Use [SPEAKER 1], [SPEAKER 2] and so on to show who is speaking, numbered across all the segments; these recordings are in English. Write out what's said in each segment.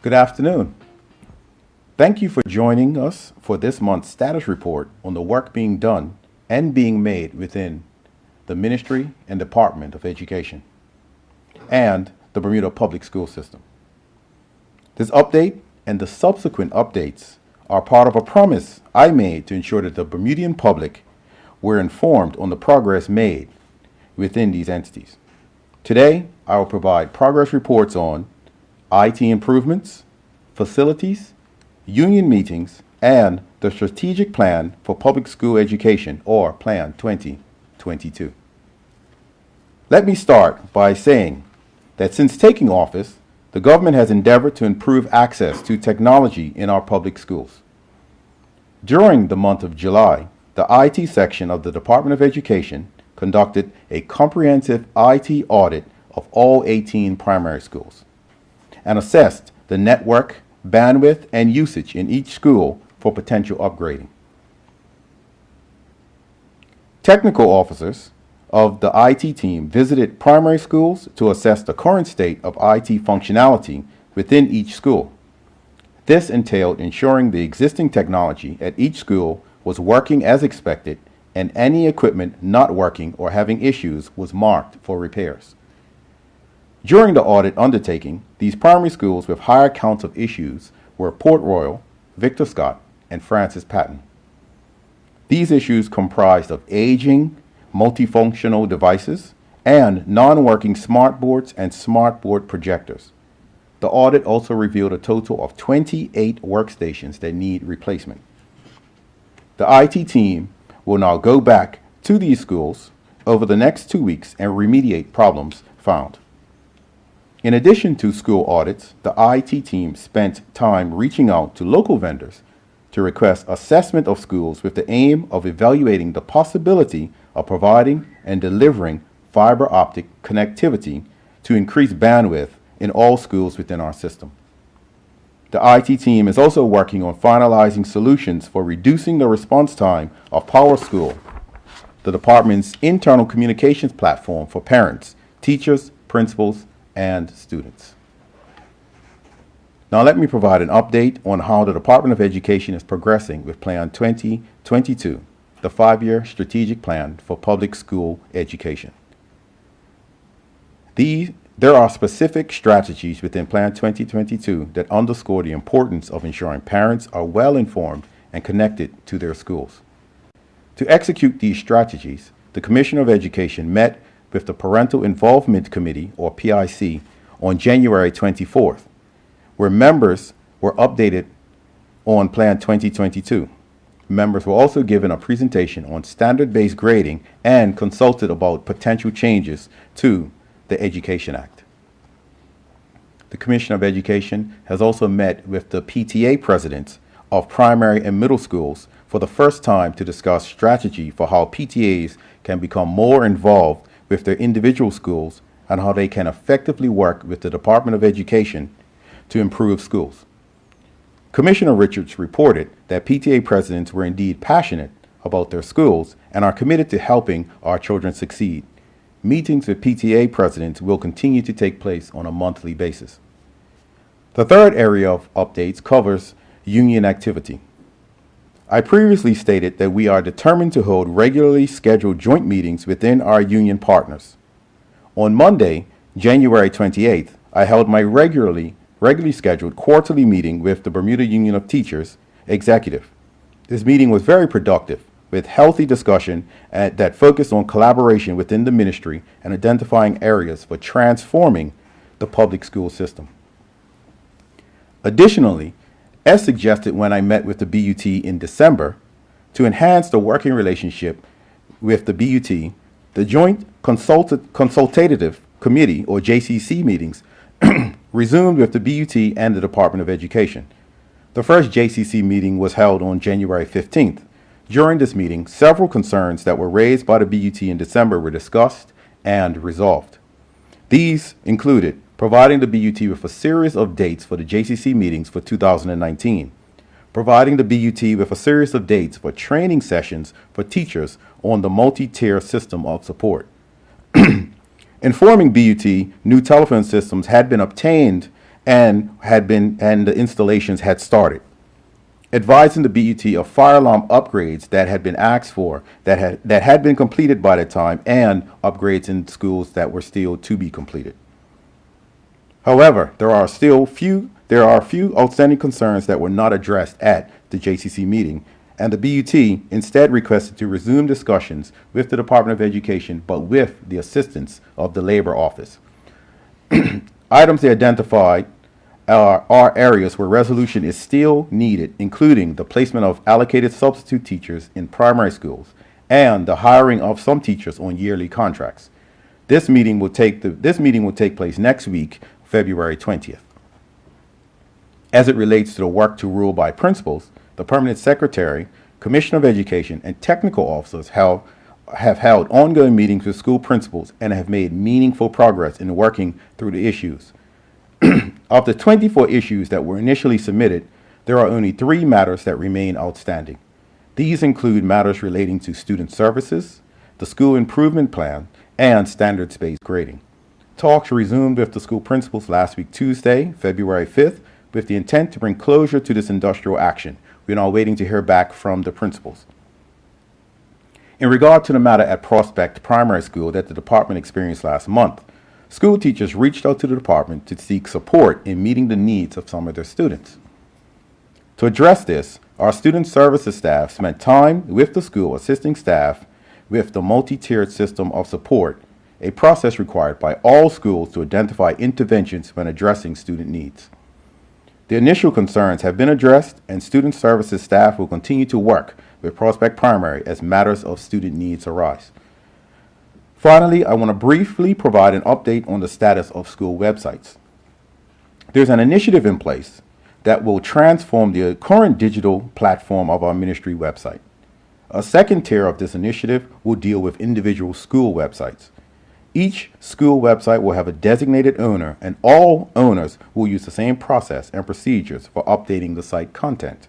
[SPEAKER 1] Good afternoon. Thank you for joining us for this month's status report on the work being done and being made within the Ministry and Department of Education and the Bermuda Public School System. This update and the subsequent updates are part of a promise I made to ensure that the Bermudian public were informed on the progress made within these entities. Today, I will provide progress reports on IT improvements, facilities, union meetings, and the Strategic Plan for Public School Education, or Plan 2022. Let me start by saying that since taking office, the government has endeavored to improve access to technology in our public schools. During the month of July, the IT section of the Department of Education conducted a comprehensive IT audit of all 18 primary schools and assessed the network, bandwidth, and usage in each school for potential upgrading. Technical officers of the IT team visited primary schools to assess the current state of IT functionality within each school. This entailed ensuring the existing technology at each school was working as expected and any equipment not working or having issues was marked for repairs. During the audit undertaking, these primary schools with higher counts of issues were Port Royal, Victor Scott, and Francis Patton. These issues comprised of aging, multifunctional devices, and non-working smartboards and smartboard projectors. The audit also revealed a total of 28 workstations that need replacement. The IT team will now go back to these schools over the next 2 weeks and remediate problems found. In addition to school audits, the IT team spent time reaching out to local vendors to request assessment of schools with the aim of evaluating the possibility of providing and delivering fiber optic connectivity to increase bandwidth in all schools within our system. The IT team is also working on finalizing solutions for reducing the response time of PowerSchool, the department's internal communications platform for parents, teachers, principals, and students. Now let me provide an update on how the Department of Education is progressing with Plan 2022, the 5-year strategic plan for public school education. There are specific strategies within Plan 2022 that underscore the importance of ensuring parents are well informed and connected to their schools. To execute these strategies, the Commissioner of Education met with the Parental Involvement Committee, or PIC, on January 24th, where members were updated on Plan 2022. Members were also given a presentation on standard-based grading and consulted about potential changes to the Education Act. The Commissioner of Education has also met with the PTA presidents of primary and middle schools for the first time to discuss strategy for how PTAs can become more involved with their individual schools and how they can effectively work with the Department of Education to improve schools. Commissioner Richards reported that PTA presidents were indeed passionate about their schools and are committed to helping our children succeed. Meetings with PTA presidents will continue to take place on a monthly basis. The third area of updates covers union activity. I previously stated that we are determined to hold regularly scheduled joint meetings within our union partners. On Monday, January 28th, I held my regularly scheduled quarterly meeting with the Bermuda Union of Teachers executive. This meeting was very productive, with healthy discussion that focused on collaboration within the ministry and identifying areas for transforming the public school system. Additionally, as suggested when I met with the BUT in December, to enhance the working relationship with the BUT, the Joint Consultative Committee, or JCC, meetings resumed with the BUT and the Department of Education. The first JCC meeting was held on January 15th. During this meeting, several concerns that were raised by the BUT in December were discussed and resolved. These included providing the BUT with a series of dates for the JCC meetings for 2019, providing the BUT with a series of dates for training sessions for teachers on the multi-tier system of support, informing BUT new telephone systems had been obtained and the installations had started, advising the BUT of fire alarm upgrades that had been asked for, that had been completed by the time, and upgrades in schools that were still to be completed. However, there are a few outstanding concerns that were not addressed at the JCC meeting, and the BUT instead requested to resume discussions with the Department of Education, but with the assistance of the Labor Office. Items they identified are areas where resolution is still needed, including the placement of allocated substitute teachers in primary schools and the hiring of some teachers on yearly contracts. This meeting will take place next week, February 20th. As it relates to the work to rule by principals, the permanent secretary, commissioner of education, and technical officers have held ongoing meetings with school principals and have made meaningful progress in working through the issues. Of the 24 issues that were initially submitted, there are only 3 matters that remain outstanding. These include matters relating to student services, the school improvement plan, and standards-based grading. Talks resumed with the school principals last week, Tuesday, February 5th, with the intent to bring closure to this industrial action. We're now waiting to hear back from the principals. In regard to the matter at Prospect Primary School that the department experienced last month, school teachers reached out to the department to seek support in meeting the needs of some of their students. To address this, our student services staff spent time with the school assisting staff with the multi-tiered system of support, a process required by all schools to identify interventions when addressing student needs. The initial concerns have been addressed, and student services staff will continue to work with Prospect Primary as matters of student needs arise. Finally, I want to briefly provide an update on the status of school websites. There's an initiative in place that will transform the current digital platform of our ministry website. A second tier of this initiative will deal with individual school websites. Each school website will have a designated owner, and all owners will use the same process and procedures for updating the site content.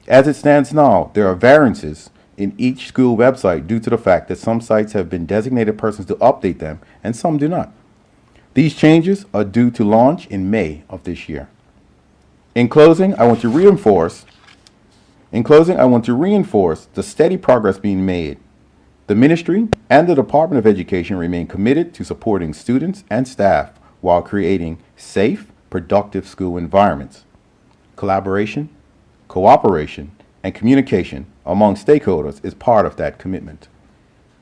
[SPEAKER 1] As it stands now, there are variances in each school website due to the fact that some sites have been designated persons to update them and some do not. These changes are due to launch in May of this year. In closing, I want to reinforce the steady progress being made. The ministry and the Department of Education remain committed to supporting students and staff while creating safe, productive school environments. Collaboration, cooperation, and communication among stakeholders is part of that commitment.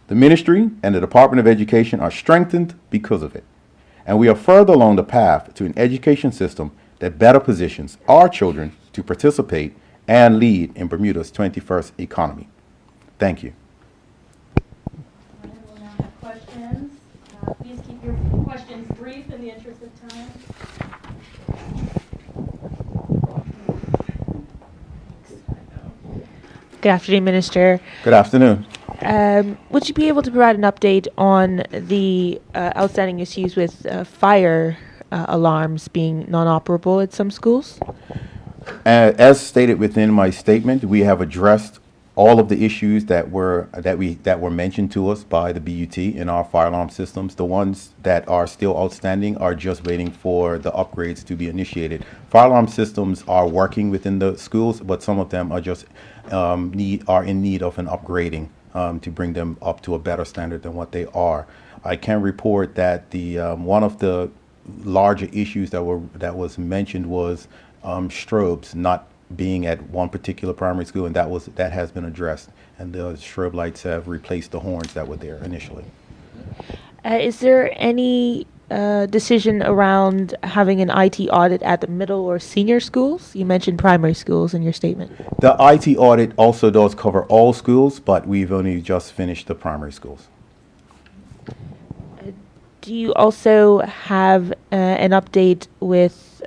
[SPEAKER 1] The ministry and the Department of Education are strengthened because of it, and we are further along the path to an education system that better positions our children to participate and lead in Bermuda's 21st economy. Thank you.
[SPEAKER 2] We'll now have questions. Please keep your questions brief in the interest of time.
[SPEAKER 3] Good afternoon, Minister.
[SPEAKER 1] Good afternoon.
[SPEAKER 3] Would you be able to provide an update on the outstanding issues with fire alarms being non-operable at some schools?
[SPEAKER 1] As stated within my statement, we have addressed all of the issues that were mentioned to us by the BUT in our fire alarm systems. The ones that are still outstanding are just waiting for the upgrades to be initiated. Fire alarm systems are working within the schools, but some of them are just are in need of an upgrading to bring them up to a better standard than what they are. I can report that the one of the larger issues that was mentioned was strobes not being at one particular primary school, and that has been addressed, and the strobe lights have replaced the horns that were there initially.
[SPEAKER 3] Is there any decision around having an IT audit at the middle or senior schools? You mentioned primary schools in your statement.
[SPEAKER 1] The IT audit also does cover all schools, but we've only just finished the primary schools.
[SPEAKER 3] Do you also have an update with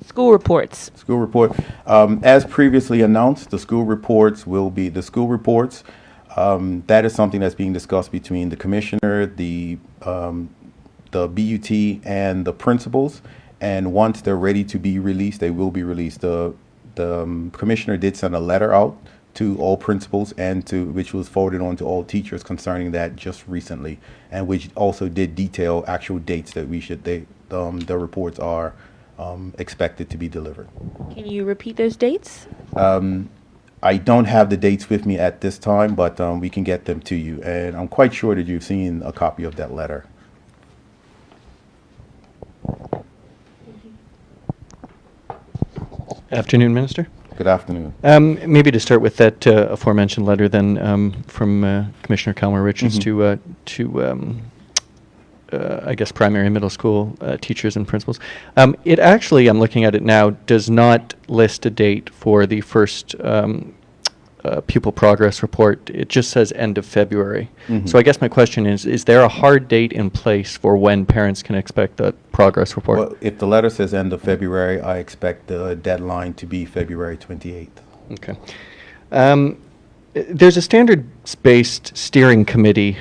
[SPEAKER 3] school reports?
[SPEAKER 1] School report. As previously announced, the school reports will be the school reports. That is something that's being discussed between the commissioner, the BUT, and the principals. And once they're ready to be released, they will be released. The commissioner did send a letter out to all principals and which was forwarded on to all teachers concerning that just recently, and which also did detail actual dates that the reports are expected to be delivered.
[SPEAKER 3] Can you repeat those dates?
[SPEAKER 1] I don't have the dates with me at this time, but we can get them to you, and I'm quite sure that you've seen a copy of that letter.
[SPEAKER 4] Afternoon, Minister.
[SPEAKER 1] Good afternoon.
[SPEAKER 4] Maybe to start with that aforementioned letter, then from Commissioner Calmer Richards to I guess primary and middle school teachers and principals. It actually, I'm looking at it now, does not list a date for the first pupil progress report. It just says end of February. So I guess my question is there a hard date in place for when parents can expect that progress report?
[SPEAKER 1] Well, if the letter says end of February, I expect the deadline to be February 28th.
[SPEAKER 4] Okay. There's a standards-based steering committee,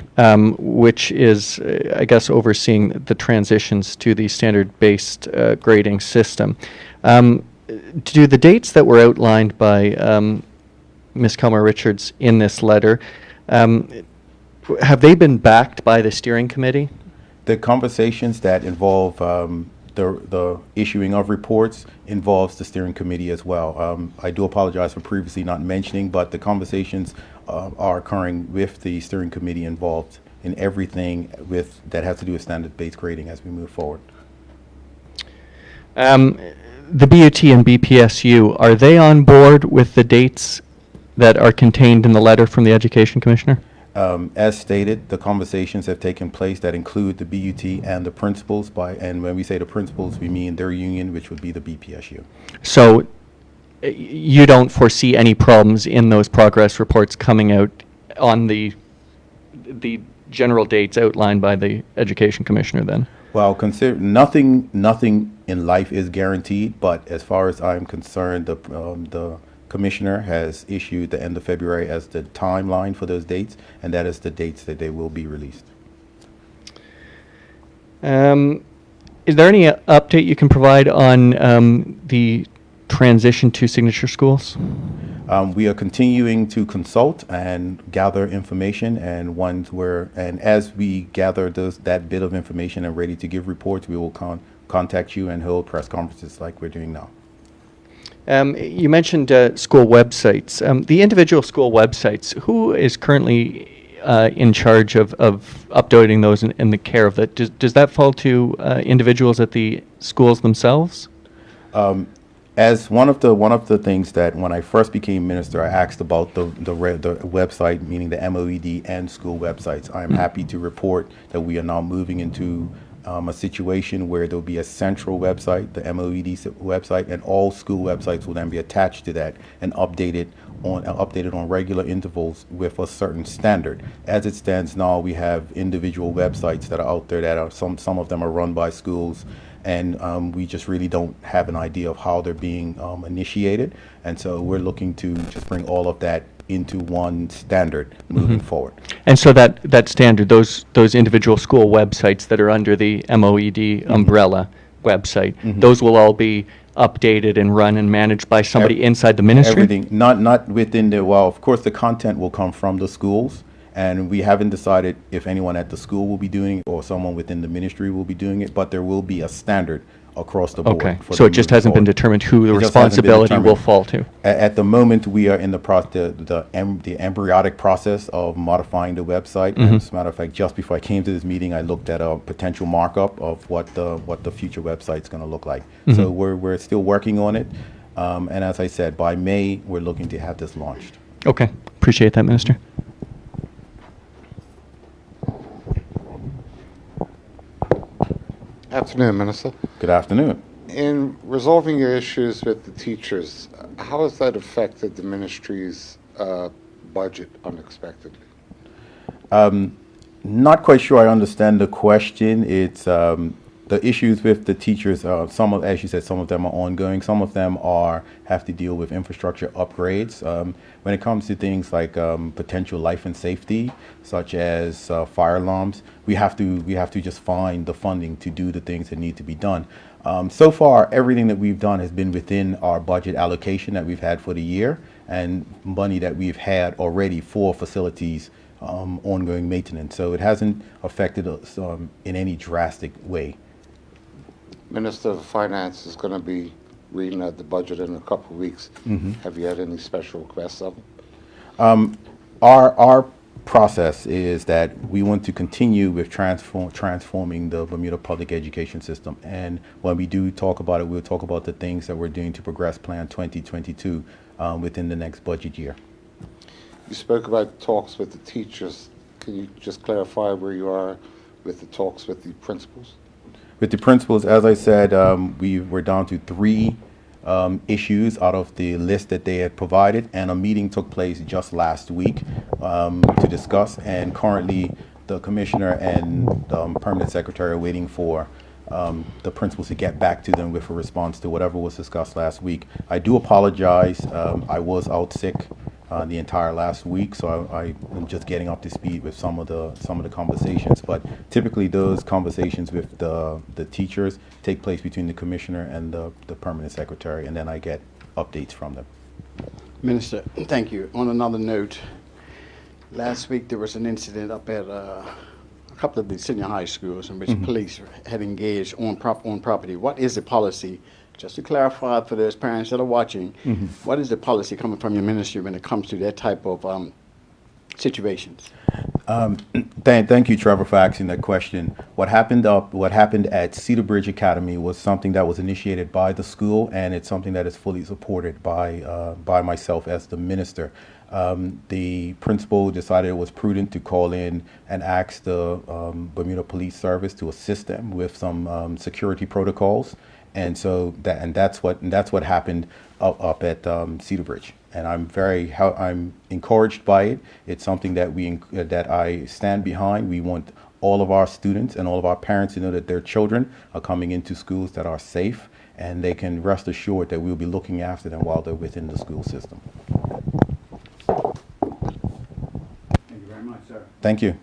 [SPEAKER 4] which is, I guess, overseeing the transitions to the standard-based grading system. Do the dates that were outlined by Ms. Calmer Richards in this letter, have they been backed by the steering committee?
[SPEAKER 1] The conversations that involve the issuing of reports involves the steering committee as well. I do apologize for previously not mentioning, but the conversations are occurring with the steering committee involved in everything that has to do with standard-based grading as we move forward.
[SPEAKER 4] The BUT and BPSU, are they on board with the dates that are contained in the letter from the Education Commissioner?
[SPEAKER 1] As stated, the conversations have taken place that include the BUT and the principals, and when we say the principals, we mean their union, which would be the BPSU.
[SPEAKER 4] So you don't foresee any problems in those progress reports coming out on the general dates outlined by the Education Commissioner then?
[SPEAKER 1] Well, nothing in life is guaranteed, but as far as I'm concerned, the Commissioner has issued the end of February as the timeline for those dates, and that is the dates that they will be released.
[SPEAKER 4] Is there any update you can provide on the transition to signature schools?
[SPEAKER 1] We are continuing to consult and gather information, and as we gather that bit of information and ready to give reports, we will contact you and hold press conferences like we're doing now.
[SPEAKER 4] You mentioned school websites. The individual school websites, who is currently in charge of updating those and the care of that? Does that fall to individuals at the schools themselves?
[SPEAKER 1] As one of the things that when I first became minister, I asked about the website, meaning the MOED and school websites. I am happy to report that we are now moving into a situation where there'll be a central website, the MOED website, and all school websites will then be attached to that and updated on regular intervals with a certain standard. As it stands now, we have individual websites that are out there that are some of them are run by schools, and we just really don't have an idea of how they're being initiated, and so we're looking to just bring all of that into one standard moving forward.
[SPEAKER 4] And so that standard, those individual school websites that are under the MOED umbrella website, those will all be updated and run and managed by somebody inside the ministry?
[SPEAKER 1] Everything, not within well, of course the content will come from the schools, and we haven't decided if anyone at the school will be doing it or someone within the ministry will be doing it, but there will be a standard across the board.
[SPEAKER 4] Okay, so it just hasn't been determined who the responsibility will fall to?
[SPEAKER 1] At the moment, we are in the embryonic process of modifying the website. And as a matter of fact, just before I came to this meeting, I looked at a potential markup of what the future website's going to look like. So we're still working on it. And as I said, by May, we're looking to have this launched.
[SPEAKER 4] Okay, appreciate that, Minister.
[SPEAKER 5] Afternoon, Minister.
[SPEAKER 1] Good afternoon.
[SPEAKER 5] In resolving your issues with the teachers, how has that affected the ministry's budget unexpectedly?
[SPEAKER 1] Not quite sure I understand the question. It's the issues with the teachers. As you said, some of them are ongoing. Some of them have to deal with infrastructure upgrades. When it comes to things like potential life and safety, such as fire alarms, we have to just find the funding to do the things that need to be done. So far, everything that we've done has been within our budget allocation that we've had for the year, and money that we've had already for facilities ongoing maintenance. So it hasn't affected us in any drastic way.
[SPEAKER 5] Minister of Finance is going to be reading out the budget in a couple of weeks. Have you had any special requests of him?
[SPEAKER 1] Our process is that we want to continue with transforming the Bermuda public education system. And when we do talk about it, we'll talk about the things that we're doing to progress Plan 2022 within the next budget year.
[SPEAKER 5] You spoke about talks with the teachers. Can you just clarify where you are with the talks with the principals?
[SPEAKER 1] With the principals, as I said, we're down to 3 issues out of the list that they had provided, and a meeting took place just last week to discuss. And currently, the commissioner and permanent secretary are waiting for the principals to get back to them with a response to whatever was discussed last week. I do apologize. I was out sick the entire last week, so I'm just getting up to speed with some of the conversations. But typically, those conversations with the teachers take place between the commissioner and the permanent secretary, and then I get updates from them.
[SPEAKER 6] Minister, thank you. On another note, last week there was an incident up at a couple of the senior high schools in which police had engaged on property. What is the policy? Just to clarify for those parents that are watching, what is the policy coming from your ministry when it comes to that type of situations?
[SPEAKER 1] Thank you, Trevor, for asking that question. What happened at Cedar Bridge Academy was something that was initiated by the school, and it's something that is fully supported by myself as the minister. The principal decided it was prudent to call in and ask the Bermuda Police Service to assist them with some security protocols. And so that's what happened up at Cedar Bridge, and I'm encouraged by it. It's something that I stand behind. We want all of our students and all of our parents to know that their children are coming into schools that are safe, and they can rest assured that we'll be looking after them while they're within the school system.
[SPEAKER 6] Thank you very much, sir.
[SPEAKER 1] Thank you.